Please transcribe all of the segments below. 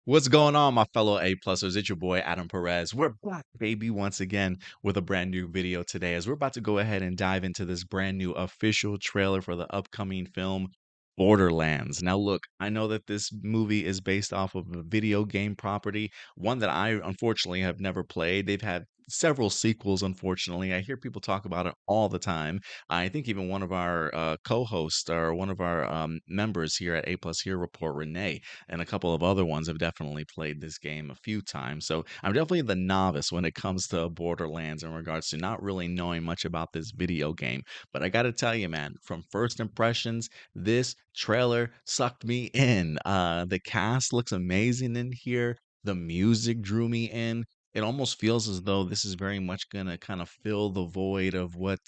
What's going on, my fellow A-plussers? It's your boy Adam Perez. We're back, baby, once again with a brand new video today as we're about to go ahead and dive into this brand new official trailer for the upcoming film Borderlands. Now, look, I know that this movie is based off of a video game property, one that I unfortunately have never played. They've had several sequels, unfortunately. I hear people talk about it all the time. I think even one of our co-hosts or one of our members here at A Plus Here Report, Renee, and a couple of other ones have definitely played this game a few times. So I'm definitely the novice when it comes to Borderlands in regards to not really knowing much about this video game. But I got to tell you, man, from first impressions, this trailer sucked me in. The cast looks amazing in here. The music drew me in. It almost feels as though this is very much going to kind of fill the void of what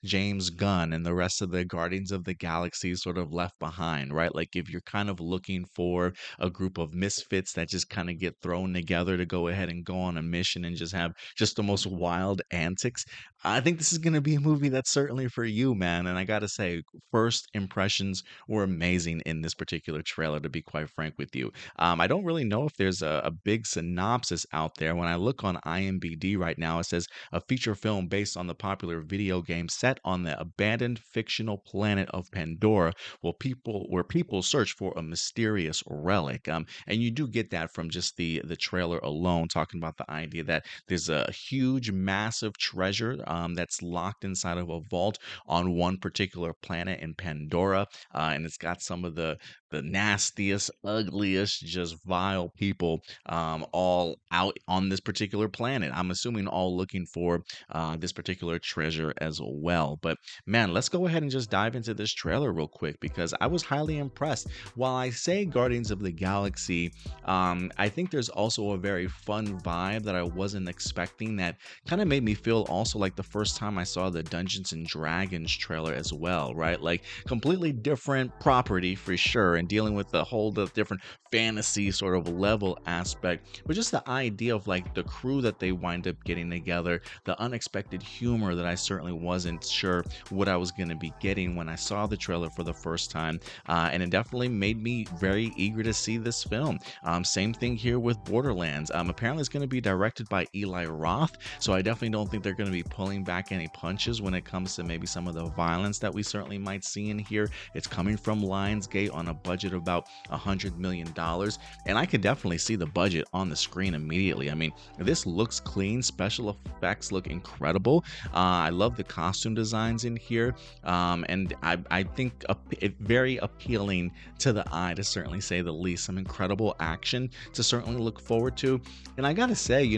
James Gunn and the rest of the Guardians of the Galaxy sort of left behind, right? Like if you're kind of looking for a group of misfits that just kind of get thrown together to go ahead and go on a mission and just have just the most wild antics, I think this is going to be a movie that's certainly for you, man. And I got to say, first impressions were amazing in this particular trailer, to be quite frank with you. I don't really know if there's a big synopsis out there. When I look on IMDb right now, it says a feature film based on the popular video game set on the abandoned fictional planet of Pandora, where people search for a mysterious relic. And you do get that from just the trailer alone, talking about the idea that there's a huge, massive treasure that's locked inside of a vault on one particular planet in Pandora, and it's got some of the nastiest, ugliest, just vile people all out on this particular planet. I'm assuming all looking for this particular treasure as well. But man, let's go ahead and just dive into this trailer real quick because I was highly impressed. While I say Guardians of the Galaxy, I think there's also a very fun vibe that I wasn't expecting that kind of made me feel also like the first time I saw the Dungeons and Dragons trailer as well, right? Like completely different property for sure, and dealing with the whole different fantasy sort of level aspect, but just the idea of like the crew that they wind up getting together, the unexpected humor that I certainly wasn't sure what I was going to be getting when I saw the trailer for the first time, and it definitely made me very eager to see this film. Same thing here with Borderlands. Apparently, it's going to be directed by Eli Roth, so I definitely don't think they're going to be pulling back any punches when it comes to maybe some of the violence that we certainly might see in here. It's coming from Lionsgate on a budget of about $100 million, and I could definitely see the budget on the screen immediately. I mean, this looks clean. Special effects look incredible. I love the costume designs in here, and I think it very appealing to the eye, to certainly say the least. Some incredible action to certainly look forward to. And I gotta say,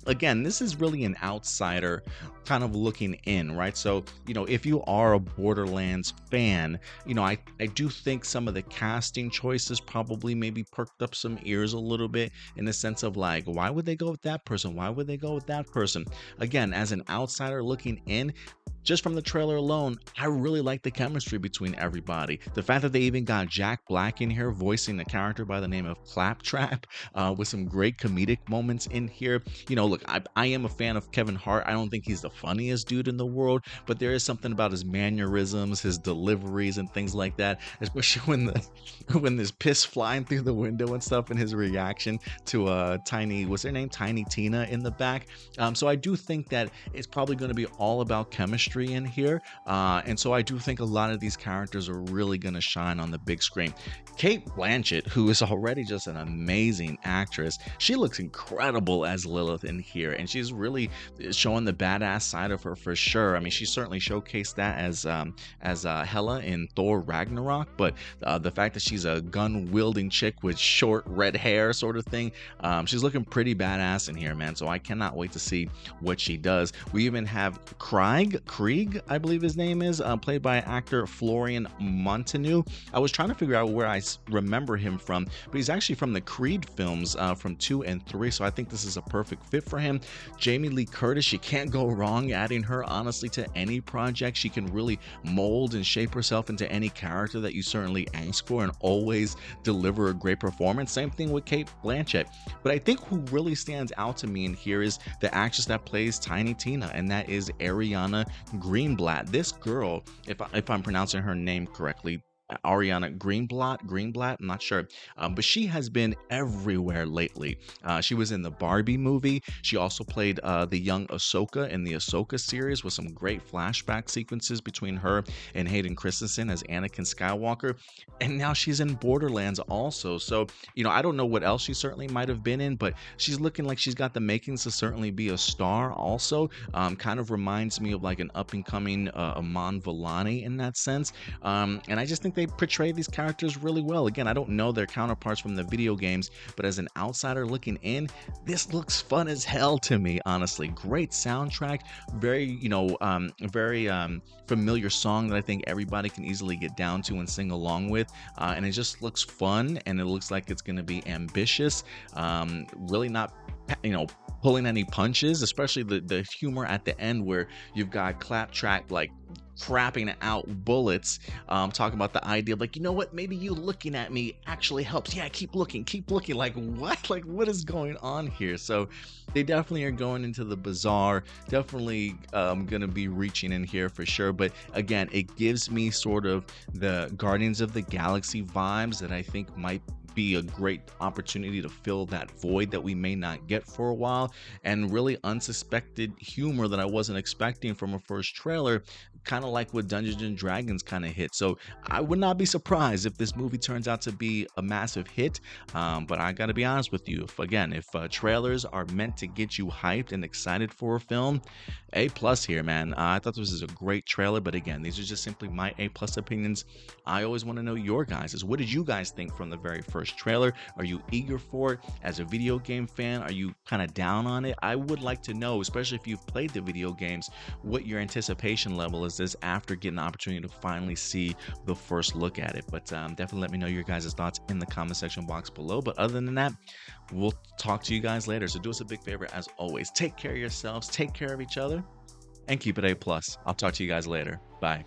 again, this is really an outsider kind of looking in, right? So, if you are a Borderlands fan, I do think some of the casting choices probably maybe perked up some ears a little bit in the sense of like, why would they go with that person? Why would they go with that person? Again, as an outsider looking in, just from the trailer alone, I really like the chemistry between everybody. The fact that they even got Jack Black in here voicing a character by the name of Claptrap, with some great comedic moments in here. Look, I am a fan of Kevin Hart. I don't think he's the funniest dude in the world, but there is something about his mannerisms, his deliveries, and things like that, especially when there's piss flying through the window and stuff, and his reaction to what's her name, Tiny Tina in the back. So I do think that it's probably going to be all about chemistry in here, and so I do think a lot of these characters are really going to shine on the big screen. Cate Blanchett, who is already just an amazing actress, she looks incredible as Lilith in here, and she's really showing the badass side of her for sure. I mean, she certainly showcased that as Hela in Thor Ragnarok, but the fact that she's a gun-wielding chick with short red hair sort of thing, she's looking pretty badass in here, man, so I cannot wait to see what she does. We even have Krieg, I believe his name is, played by actor Florian Montagu. I was trying to figure out where I remember him from, but he's actually from the Creed films, from 2 and 3, so I think this is a perfect fit for him. Jamie Lee Curtis, you can't go wrong adding her, honestly, to any project. She can really mold and shape herself into any character that you certainly ask for and always deliver a great performance. Same thing with Cate Blanchett. But I think who really stands out to me in here is the actress that plays Tiny Tina, and that is Ariana Greenblatt. This girl, if I'm pronouncing her name correctly, Ariana Greenblatt, I'm not sure, but she has been everywhere lately. She was in the Barbie movie. She also played the young Ahsoka in the Ahsoka series with some great flashback sequences between her and Hayden Christensen as Anakin Skywalker. And now she's in Borderlands also. So, I don't know what else she certainly might have been in, but she's looking like she's got the makings to certainly be a star also. Kind of reminds me of like an up and coming Amon Villani in that sense. And I just think they portray these characters really well. Again, I don't know their counterparts from the video games, but as an outsider looking in, this looks fun as hell to me, honestly. Great soundtrack, very familiar song that I think everybody can easily get down to and sing along with. And it just looks fun, and it looks like it's going to be ambitious. Really not, pulling any punches, especially the humor at the end where you've got Claptrap like crapping out bullets, talking about the idea of like, you know what, maybe you looking at me actually helps. Yeah, keep looking, like what, like what is going on here? So they definitely are going into the bizarre, definitely gonna be reaching in here for sure. But again, it gives me sort of the Guardians of the Galaxy vibes that I think might be a great opportunity to fill that void that we may not get for a while, and really unsuspected humor that I wasn't expecting from a first trailer, kind of like what Dungeons and Dragons kind of hit. So I would not be surprised if this movie turns out to be a massive hit. But I gotta be honest with you, if trailers are meant to get you hyped and excited for a film, A+ here, man. I thought this was a great trailer, but again, these are just simply my A+ opinions. I always want to know your guys'. What did you guys think from the very first trailer? Are you eager for it? As a video game fan, are you kind of down on it? I would like to know, especially if you've played the video games, what your anticipation level is this after getting the opportunity to finally see the first look at it. But definitely let me know your guys' thoughts in the comment section box below. But other than that, we'll talk to you guys later. So do us a big favor, as always, take care of yourselves, take care of each other, and keep it A+. I'll talk to you guys later. Bye.